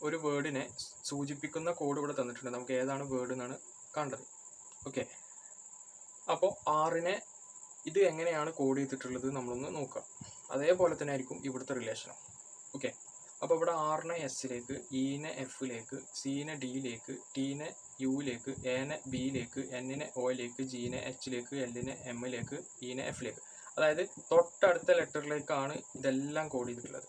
ഒരു വേർഡിനെ സൂചിപ്പിക്കുന്ന കോഡ് ഇവിടെ തന്നിട്ടുണ്ട്. നമുക്ക് ഏതാണ് വേർഡ് എന്നാണ് കാണേണ്ടത്. ഓക്കെ, അപ്പോൾ ആറിനെ ഇത് എങ്ങനെയാണ് കോഡ് ചെയ്തിട്ടുള്ളത് നമ്മളൊന്ന് നോക്കാം. അതേപോലെ തന്നെ ആയിരിക്കും ഇവിടുത്തെ റിലേഷനും. ഓക്കെ, അപ്പോൾ ഇവിടെ ആറിനെ എസ്സിലേക്ക്, ഇനെ എഫിലേക്ക്, സിനെ ഡിയിലേക്ക്, ടീനെ യുയിലേക്ക്, എനെ ബിയിലേക്ക്, എന്നിനെ ഒയിലേക്ക്, ജിനെ എച്ചിലേക്ക്, എല്ലിനെ എമ്മിലേക്ക്, ഇനെ എഫിലേക്ക്. അതായത് തൊട്ടടുത്ത ലെറ്ററിലേക്കാണ് ഇതെല്ലാം കോഡ് ചെയ്തിട്ടുള്ളത്.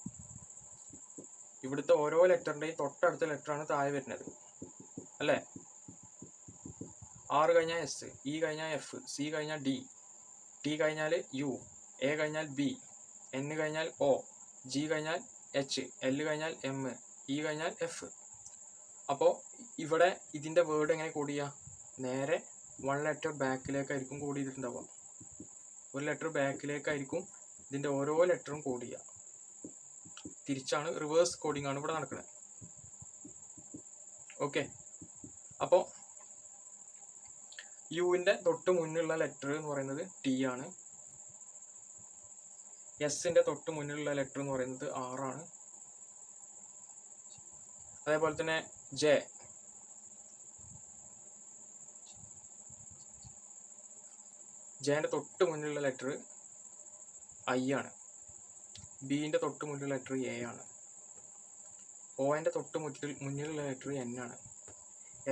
ഇവിടുത്തെ ഓരോ ലെറ്ററിൻ്റെയും തൊട്ടടുത്ത ലെറ്ററാണ് താഴെ വരുന്നത്, അല്ലേ? ആറ് കഴിഞ്ഞാൽ എസ്, ഇ കഴിഞ്ഞാൽ എഫ്, സി കഴിഞ്ഞാൽ ഡി, ടി കഴിഞ്ഞാൽ യു, എ കഴിഞ്ഞാൽ ബി, എൻ കഴിഞ്ഞാൽ ഒ, ജി കഴിഞ്ഞാൽ എച്ച്, എൽ കഴിഞ്ഞാൽ എം, ഇ കഴിഞ്ഞാൽ എഫ്. അപ്പോൾ ഇവിടെ ഇതിൻ്റെ വേർഡ് എങ്ങനെ കോഡ് ചെയ്യുക? നേരെ 1 ലെറ്റർ ബാക്കിലേക്കായിരിക്കും കോഡ് ചെയ്തിട്ടുണ്ടാവുക. ഒരു ലെറ്റർ ബാക്കിലേക്കായിരിക്കും ഇതിൻ്റെ ഓരോ ലെറ്ററും കോഡ് ചെയ്യുക. തിരിച്ചാണ്, റിവേഴ്സ് കോഡിംഗ് ആണ് ഇവിടെ നടക്കുന്നത്. ഓക്കെ, അപ്പോൾ യുവിൻ്റെ തൊട്ട് മുന്നിലുള്ള ലെറ്റർ എന്ന് പറയുന്നത് ടി ആണ്. എസിൻ്റെ തൊട്ട് മുന്നിലുള്ള ലെറ്റർ എന്ന് പറയുന്നത് ആറാണ്. അതേപോലെ തന്നെ ജെൻ്റെ തൊട്ട് മുന്നിലുള്ള ലെറ്റർ ഐ ആണ്. ബിൻ്റെ തൊട്ട് മുന്നിലുള്ള ലെറ്റർ എ ആണ്. ഒൻ്റെ തൊട്ട് മുന്നിലുള്ള ലെറ്റർ എൻ ആണ്.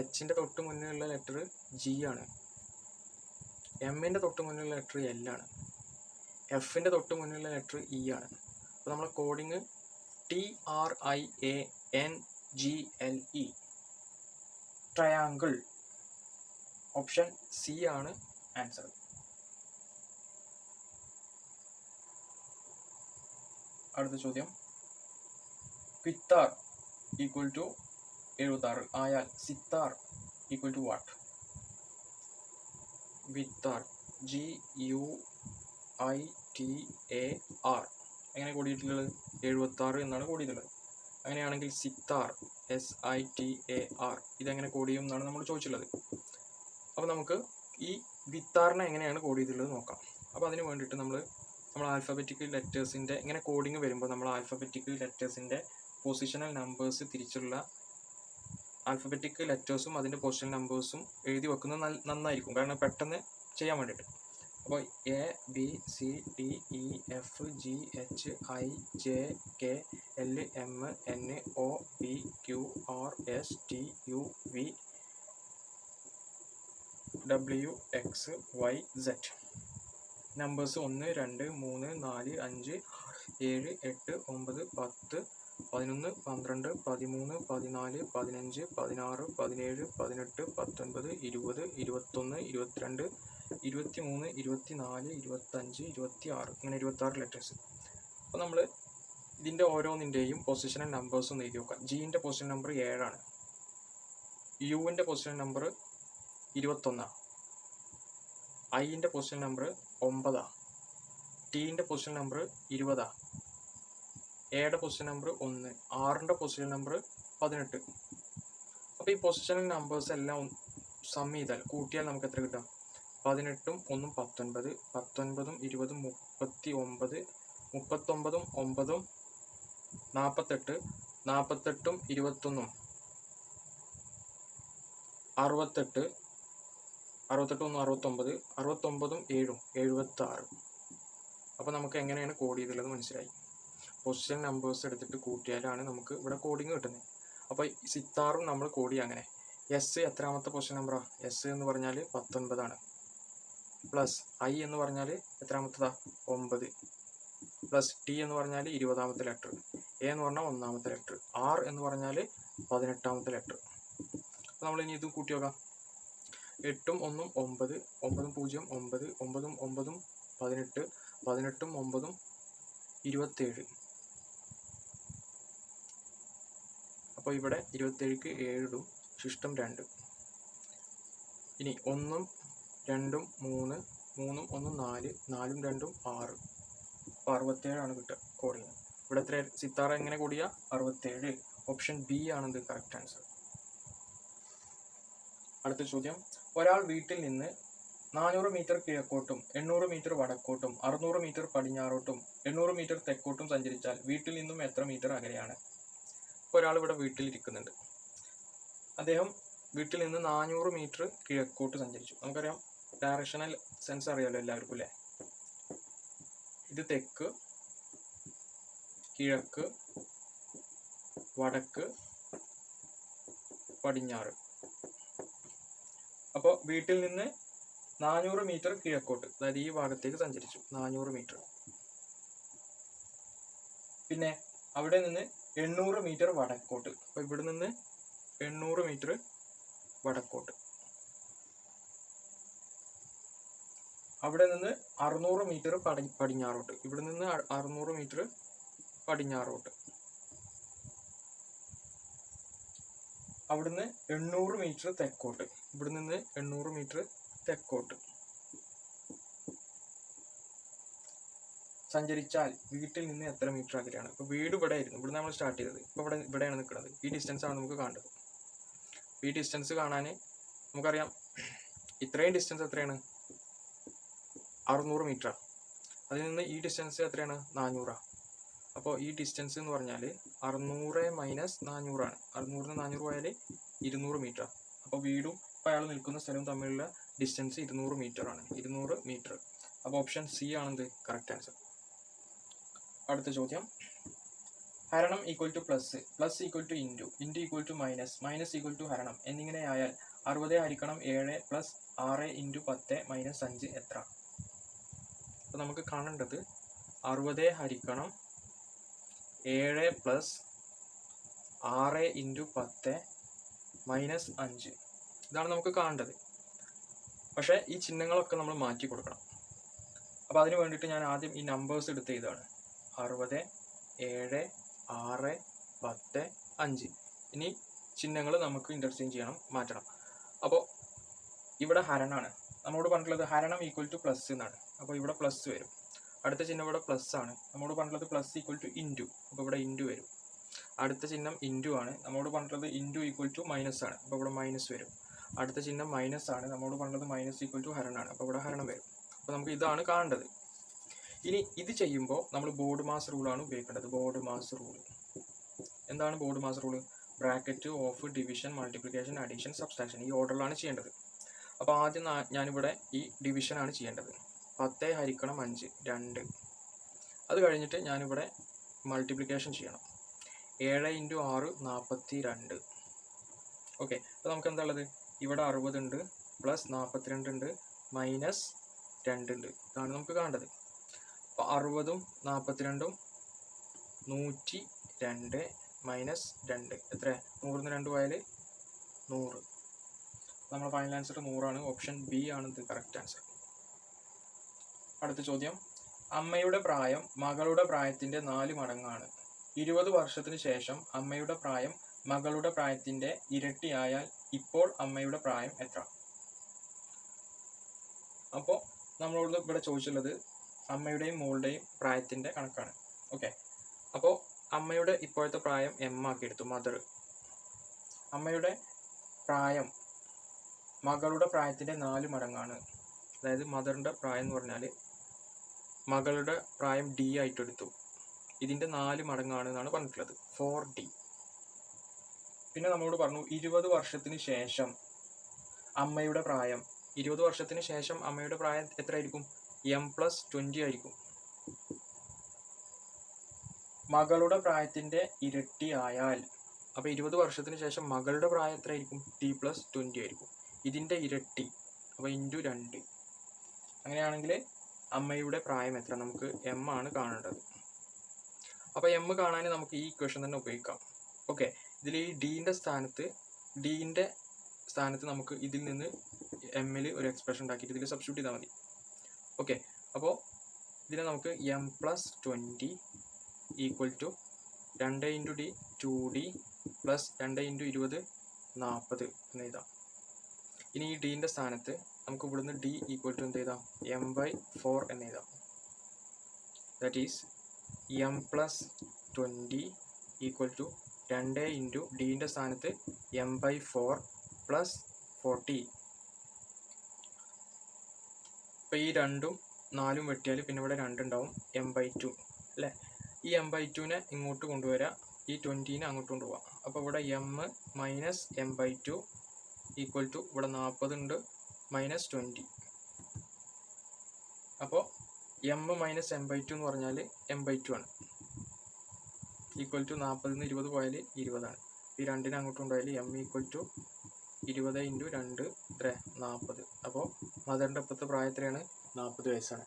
എച്ചിൻ്റെ തൊട്ട് മുന്നിലുള്ള ലെറ്റർ ജി ആണ്. എമ്മിൻ്റെ തൊട്ട് മുന്നിലുള്ള ലെറ്റർ എൽ ആണ്. എഫിൻ്റെ തൊട്ട് മുന്നിലുള്ള ലെറ്റർ ഇ ആണ്. അപ്പോൾ നമ്മളെ coding TRIANGLE, triangle. Option C ആണ് ആൻസർ. അടുത്ത ചോദ്യം, ക്വിത്താർ ഈക്വൽ ടു 76 ആയാൽ സിത്താർ ഈക്വൽ ടു വാട്ട്? വിത്താർ, GUITAR എങ്ങനെ കൂടിയിട്ടുള്ളത്? 76 എന്നാണ് കൂടിയിട്ടുള്ളത്. അങ്ങനെയാണെങ്കിൽ സിത്താർ, SITAR ഇതെങ്ങനെ കോഡ് ചെയ്യും എന്നാണ് നമ്മൾ ചോദിച്ചുള്ളത്. അപ്പോൾ നമുക്ക് ഈ വിത്താറിനെ എങ്ങനെയാണ് കോഡ് ചെയ്തിട്ടുള്ളത് നോക്കാം. അപ്പോൾ അതിന് വേണ്ടിയിട്ട് നമ്മൾ ആൽഫബറ്റിക്കൽ ലെറ്റേഴ്സിൻ്റെ ഇങ്ങനെ കോഡിങ് വരുമ്പോൾ നമ്മൾ ആൽഫബറ്റിക്കൽ ലെറ്റേഴ്സിൻ്റെ പൊസിഷണൽ നമ്പേഴ്സ് തിരിച്ചുള്ള ആൽഫബറ്റിക്കൽ ലെറ്റേഴ്സും അതിൻ്റെ പൊസിഷണൽ നമ്പേഴ്സും എഴുതി വെക്കുന്നത് നന്നായിരിക്കും, കാരണം പെട്ടെന്ന് ചെയ്യാൻ വേണ്ടിയിട്ട്. അപ്പോൾ ABCDEFGHIJKLMNOPQRSTUVWXYZ നമ്പേഴ്സ് 1 2 3 4 5 6 7 8 9 10 11 12 13 14 15 16 17 18 19 20 21 22 23 24 25 26 ഇങ്ങനെ 26 ലെറ്റേഴ്സ്. അപ്പോൾ നമ്മൾ ഇതിൻ്റെ ഓരോന്നിൻ്റെയും പൊസിഷണൽ നമ്പേഴ്സ് ഒന്ന് എഴുതി നോക്കാം. ജിൻ്റെ പൊസിഷൻ നമ്പർ 7 ആണ്. യുവിൻ്റെ പൊസിഷൻ നമ്പർ 21, ഐൻ്റെ പൊസിഷൻ നമ്പർ 9, ടീൻ്റെ പൊസിഷൻ നമ്പർ 20, എയുടെ പൊസിഷൻ നമ്പർ 1, ആറിൻ്റെ പൊസിഷൻ നമ്പർ 18. അപ്പോൾ ഈ പൊസിഷണൽ നമ്പേഴ്സ് എല്ലാം സം ചെയ്താൽ കൂട്ടിയാൽ നമുക്ക് എത്ര കിട്ടാം? 18 1 19, 19 20 39, 39 9 48, 48 21 68, 68 1 69, 69 7 76. അപ്പോൾ നമുക്ക് എങ്ങനെയാണ് കോഡ് ചെയ്തുള്ളത് മനസ്സിലായി. പൊസിഷൻ നമ്പേഴ്സ് എടുത്തിട്ട് കൂട്ടിയാലാണ് നമുക്ക് ഇവിടെ കോഡിങ് കിട്ടുന്നത്. അപ്പോൾ സിത്താറും നമ്മൾ കോഡ് ചെയ്യുക അങ്ങനെ. എസ് എത്രാമത്തെ പൊസിഷൻ നമ്പറാണ്? എസ് എന്ന് പറഞ്ഞാൽ 19 പ്ലസ് ഐ എന്ന് പറഞ്ഞാൽ എത്രാമത്തതാ? 9 പ്ലസ് ടി എന്ന് പറഞ്ഞാൽ 20ാമത്തെ ലെറ്റർ, എ എന്ന് പറഞ്ഞാൽ 1ാമത്തെ ലെറ്റർ, ആർ എന്ന് പറഞ്ഞാൽ 18ാമത്തെ ലെറ്റർ. അപ്പോൾ നമ്മൾ ഇനി ഇത് കൂട്ടി നോക്കാം. 8 1 9, 9 0 9, 9 9 18, 18 9 27. അപ്പോൾ ഇവിടെ 27ക്ക് 7 ഇടും, ശിഷ്ടം 2. ഇനി 1 2 3, 3 1 4, 4 2 6. അപ്പോൾ 67 കിട്ടുക കോഡ് ചെയ്യുന്നത്. ഇവിടെ എത്ര സിത്താറ എങ്ങനെ കോഡ് ചെയ്യുക? 67. ഓപ്ഷൻ ബി ആണെന്ത് കറക്റ്റ് ആൻസർ. അടുത്ത ചോദ്യം, ഒരാൾ വീട്ടിൽ നിന്ന് 400 മീറ്റർ കിഴക്കോട്ടും 800 മീറ്റർ വടക്കോട്ടും 600 മീറ്റർ പടിഞ്ഞാറോട്ടും 800 മീറ്റർ തെക്കോട്ടും സഞ്ചരിച്ചാൽ വീട്ടിൽ നിന്നും എത്ര മീറ്റർ അകലെയാണ്? ഇപ്പോൾ ഒരാൾ ഇവിടെ വീട്ടിലിരിക്കുന്നുണ്ട്. അദ്ദേഹം വീട്ടിൽ നിന്ന് 400 മീറ്റർ കിഴക്കോട്ട് സഞ്ചരിച്ചു. നമുക്കറിയാം ഡയറക്ഷണൽ സെൻസ് അറിയാമല്ലോ എല്ലാവർക്കും അല്ലേ? ഇത് തെക്ക്, കിഴക്ക്, വടക്ക്, പടിഞ്ഞാറ്. അപ്പോൾ വീട്ടിൽ നിന്ന് 400 മീറ്റർ കിഴക്കോട്ട്, അതായത് ഈ ഭാഗത്തേക്ക് സഞ്ചരിച്ചു 400 മീറ്റർ. പിന്നെ അവിടെ നിന്ന് 800 മീറ്റർ വടക്കോട്ട്. അപ്പോൾ ഇവിടെ നിന്ന് 800 മീറ്റർ വടക്കോട്ട്. അവിടെ നിന്ന് 600 മീറ്റർ പടിഞ്ഞാറോട്ട്. ഇവിടെ നിന്ന് 600 മീറ്റർ പടിഞ്ഞാറോട്ട്. അവിടുന്ന് 800 മീറ്റർ തെക്കോട്ട്. ഇവിടെ നിന്ന് 800 മീറ്റർ തെക്കോട്ട് സഞ്ചരിച്ചാൽ വീട്ടിൽ നിന്ന് എത്ര മീറ്റർ അകലെയാണ്? ഇപ്പോൾ വീട് ഇവിടെ ആയിരുന്നു, ഇവിടെ നമ്മൾ സ്റ്റാർട്ട് ചെയ്തത്. ഇപ്പോൾ ഇവിടെയാണ് നിൽക്കുന്നത്. ഈ ഡിസ്റ്റൻസ് ആണ് നമുക്ക് കാണേണ്ടത്. ഈ ഡിസ്റ്റൻസ് കാണാൻ നമുക്കറിയാം ഇത്രയും ഡിസ്റ്റൻസ് എത്രയാണ്? 600 മീറ്റർ. അതിൽ നിന്ന് ഈ ഡിസ്റ്റൻസ് എത്രയാണ്? 400. അപ്പോൾ ഈ ഡിസ്റ്റൻസ് എന്ന് പറഞ്ഞാൽ 600 മൈനസ് 400 ആണ്. 600 400 പോയാൽ 200 മീറ്റർ. അപ്പോൾ വീടും ഇപ്പോൾ അയാൾ നിൽക്കുന്ന സ്ഥലവും തമ്മിലുള്ള ഡിസ്റ്റൻസ് 200 മീറ്റർ ആണ്. 200 മീറ്റർ. അപ്പോൾ ഓപ്ഷൻ സി ആണെന്ത് കറക്റ്റ് ആൻസർ. അടുത്ത ചോദ്യം, ഹരണം equal to plus, plus equal to into, into equal to minus, minus equal to ഹരണം എന്നിങ്ങനെയായാൽ 60 ഹരിക്കണം 7 പ്ലസ് 6 ഇൻറ്റു 10 മൈനസ് 5 എത്ര? അപ്പോൾ നമുക്ക് കാണേണ്ടത് 60 ഹരിക്കണം 7 പ്ലസ് 6 ഇൻറ്റു 10 മൈനസ് 5. ഇതാണ് നമുക്ക് കാണേണ്ടത്. പക്ഷേ ഈ ചിഹ്നങ്ങളൊക്കെ നമ്മൾ മാറ്റി കൊടുക്കണം. അപ്പോൾ അതിന് വേണ്ടിയിട്ട് ഞാൻ ആദ്യം ഈ നമ്പേഴ്സ് എടുത്ത് ഇതാണ് 60 7 6 10 5. ഇനി ചിഹ്നങ്ങൾ നമുക്ക് ഇൻ്റർചേഞ്ച് ചെയ്യണം, മാറ്റണം. അപ്പോൾ ഇവിടെ ഹരണമാണ്. നമ്മോട് പറഞ്ഞിട്ടുള്ളത് ഹരണം ഈക്വൽ ടു പ്ലസ് എന്നാണ്. അപ്പോൾ ഇവിടെ പ്ലസ് വരും. അടുത്ത ചിഹ്നം ഇവിടെ പ്ലസ് ആണ്. നമ്മോട് പറഞ്ഞിട്ടുള്ളത് പ്ലസ് ഈക്വൽ ടു ഇൻറ്റു. അപ്പോൾ ഇവിടെ ഇൻറ്റു വരും. അടുത്ത ചിഹ്നം ഇൻറ്റു ആണ്. നമ്മോട് പറഞ്ഞിട്ടുള്ളത് ഇൻറ്റു ഈക്വൽ ടു മൈനസ് ആണ്. അപ്പോൾ ഇവിടെ മൈനസ് വരും. അടുത്ത ചിഹ്നം മൈനസ് ആണ്. നമ്മോട് പറഞ്ഞത് മൈനസ് ഈക്വൽ ടു ഹരണമാണ്. അപ്പോൾ ഇവിടെ ഹരണം വരും. അപ്പോൾ നമുക്ക് ഇതാണ് കാണേണ്ടത്. ഇനി ഇത് ചെയ്യുമ്പോൾ നമ്മൾ ബോർഡ് മാസ് റൂളാണ് ഉപയോഗിക്കേണ്ടത്. ബോർഡ് മാസ് റൂൾ എന്താണ്? BODMAS rule bracket, of, division, multiplication, addition, subtraction ഈ ഓർഡറിലാണ് ചെയ്യേണ്ടത്. അപ്പോൾ ആദ്യം ഞാനിവിടെ ഈ ഡിവിഷനാണ് ചെയ്യേണ്ടത്. 10 ഹരിക്കണം 5 2. അത് കഴിഞ്ഞിട്ട് ഞാനിവിടെ മൾട്ടിപ്ലിക്കേഷൻ ചെയ്യണം. 7 ഇൻറ്റു 6 42. ഓക്കെ. അപ്പോൾ നമുക്ക് എന്താ ഉള്ളത്? ഇവിടെ 60 ഉണ്ട്, പ്ലസ് 42 ഉണ്ട്, മൈനസ് 2 ഉണ്ട്. ഇതാണ് നമുക്ക് കാണേണ്ടത്. അപ്പോൾ 60ഉം 42ഉം 102 മൈനസ് 2 എത്ര? 100 2 പോയാൽ 100. നമ്മുടെ ഫൈനൽ ആൻസർ 100 ആണ്. ഓപ്ഷൻ ബി ആണ് ഇത് കറക്റ്റ് ആൻസർ. അടുത്ത ചോദ്യം, അമ്മയുടെ പ്രായം മകളുടെ പ്രായത്തിൻ്റെ 4 മടങ്ങാണ്. 20 വർഷത്തിന് ശേഷം അമ്മയുടെ പ്രായം മകളുടെ പ്രായത്തിൻ്റെ ഇരട്ടിയായാൽ ഇപ്പോൾ അമ്മയുടെ പ്രായം എത്ര? അപ്പോൾ നമ്മളോട് ഇവിടെ ചോദിച്ചുള്ളത് അമ്മയുടെയും മോളുടെയും പ്രായത്തിൻ്റെ കണക്കാണ്. ഓക്കെ. അപ്പോൾ അമ്മയുടെ ഇപ്പോഴത്തെ പ്രായം എം ആക്കി എടുത്തു, മദർ. അമ്മയുടെ പ്രായം മകളുടെ പ്രായത്തിൻ്റെ 4 മടങ്ങാണ്. അതായത് മദറിൻ്റെ പ്രായം എന്ന് പറഞ്ഞാൽ മകളുടെ പ്രായം D ആയിട്ട് എടുത്തു. ഇതിൻ്റെ 4 മടങ്ങാണ് എന്നാണ് പറഞ്ഞിട്ടുള്ളത്, 4D. പിന്നെ നമ്മളോട് പറഞ്ഞു 20 വർഷത്തിന് ശേഷം അമ്മയുടെ പ്രായം, 20 വർഷത്തിന് ശേഷം അമ്മയുടെ പ്രായം എത്രയായിരിക്കും? M+20 ആയിരിക്കും. മകളുടെ പ്രായത്തിൻ്റെ ഇരട്ടി ആയാൽ, അപ്പോൾ 20 വർഷത്തിന് ശേഷം മകളുടെ പ്രായം എത്രയായിരിക്കും? T+20 ആയിരിക്കും. ഇതിൻ്റെ ഇരട്ടി, അപ്പോൾ × 2. അങ്ങനെയാണെങ്കിൽ അമ്മയുടെ പ്രായം എത്ര? നമുക്ക് M ആണ് കാണേണ്ടത്. അപ്പോൾ M കാണാൻ നമുക്ക് ഈ ഇക്വേഷൻ തന്നെ ഉപയോഗിക്കാം. ഓക്കെ, ഇതിൽ ഈ ഡീൻ്റെ സ്ഥാനത്ത് നമുക്ക് ഇതിൽ നിന്ന് എമ്മിൽ ഒരു എക്സ്പ്രഷൻ ഉണ്ടാക്കിയിട്ട് ഇതിൽ സബ്സ്റ്റിറ്റ്യൂട്ട് ചെയ്താൽ മതി. ഓക്കെ, അപ്പോൾ ഇതിനെ നമുക്ക് M+20 equal to 2 × D 2D plus 2 × 20 40 എന്ന് എഴുതാം. ഇനി ഈ ഡീൻ്റെ സ്ഥാനത്ത് നമുക്ക് ഇവിടുന്ന് D ഈക്വൽ ടു എന്ത് എഴുതാം? M/4 എന്ന് എഴുതാം. That is M+20 equal to 2 × ഡീൻ്റെ സ്ഥാനത്ത് M/4 പ്ലസ് 40. ഇപ്പോൾ ഈ 2ഉം 4ഉം വെട്ടിയാൽ പിന്നെ ഇവിടെ 2 ഉണ്ടാവും, M/2 അല്ലേ? ഈ M/2നെ ഇങ്ങോട്ട് കൊണ്ടുവരാം, ഈ 20നെ അങ്ങോട്ട് കൊണ്ടുപോകാം. അപ്പോൾ ഇവിടെ M - M/2 ഈക്വൽ ടു ഇവിടെ 40 ഉണ്ട് -20. അപ്പോൾ M - M/2 എന്ന് പറഞ്ഞാൽ M/2 ആണ്. ഈക്വൽ ടു 40 നിന്ന് 20 പോയാൽ 20 ആണ്. ഈ 2നെ അങ്ങോട്ട് കൊണ്ടുപോയാൽ M ഈക്വൽ ടു 20 × 2 എത്ര? 40. അപ്പോൾ മദറിൻ്റെ ഇപ്പോഴത്തെ പ്രായം എത്രയാണ്? 40 വയസ്സാണ്.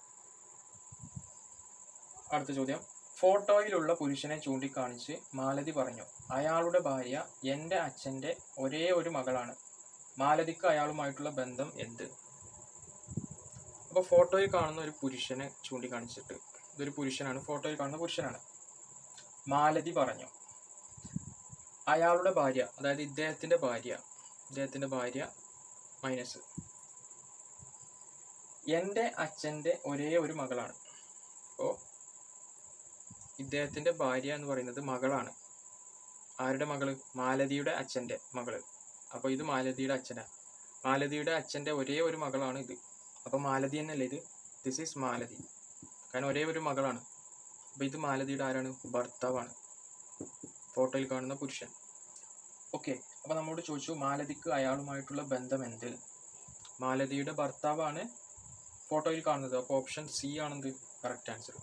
അടുത്ത ചോദ്യം, ഫോട്ടോയിലുള്ള പുരുഷനെ ചൂണ്ടിക്കാണിച്ച് മാലതി പറഞ്ഞു, അയാളുടെ ഭാര്യ എൻ്റെ അച്ഛൻ്റെ ഒരേ ഒരു മകളാണ്. മാലതിക്ക് അയാളുമായിട്ടുള്ള ബന്ധം എന്ത്? അപ്പോൾ ഫോട്ടോയിൽ കാണുന്ന ഒരു പുരുഷനെ ചൂണ്ടിക്കാണിച്ചിട്ട്, ഇതൊരു പുരുഷനാണ്, ഫോട്ടോയിൽ കാണുന്ന പുരുഷനാണ്. മാലതി പറഞ്ഞു അയാളുടെ ഭാര്യ, അതായത് ഇദ്ദേഹത്തിൻ്റെ ഭാര്യ മൈനസ് എൻ്റെ അച്ഛൻ്റെ ഒരേ ഒരു മകളാണ്. അപ്പോൾ ഇദ്ദേഹത്തിൻ്റെ ഭാര്യ എന്ന് പറയുന്നത് മകളാണ്. ആരുടെ മകള്? മാലതിയുടെ അച്ഛൻ്റെ മകള്. അപ്പോൾ ഇത് മാലതിയുടെ അച്ഛനാണ്. മാലതിയുടെ അച്ഛൻ്റെ ഒരേ ഒരു മകളാണ് ഇത്. അപ്പോൾ മാലതി എന്നല്ലേ ഇത്? ദിസ് ഈസ് മാലതി, കാരണം ഒരേ ഒരു മകളാണ്. അപ്പോൾ ഇത് മാലതിയുടെ ആരാണ്? ഭർത്താവാണ്, ഫോട്ടോയിൽ കാണുന്ന പുരുഷൻ. ഓക്കെ, അപ്പോൾ നമ്മോട് ചോദിച്ചു മാലതിക്ക് അയാളുമായിട്ടുള്ള ബന്ധം എന്ത്? മാലതിയുടെ ഭർത്താവാണ് ഫോട്ടോയിൽ കാണുന്നത്. അപ്പോൾ ഓപ്ഷൻ C ആണെന്ത്? Correct answer.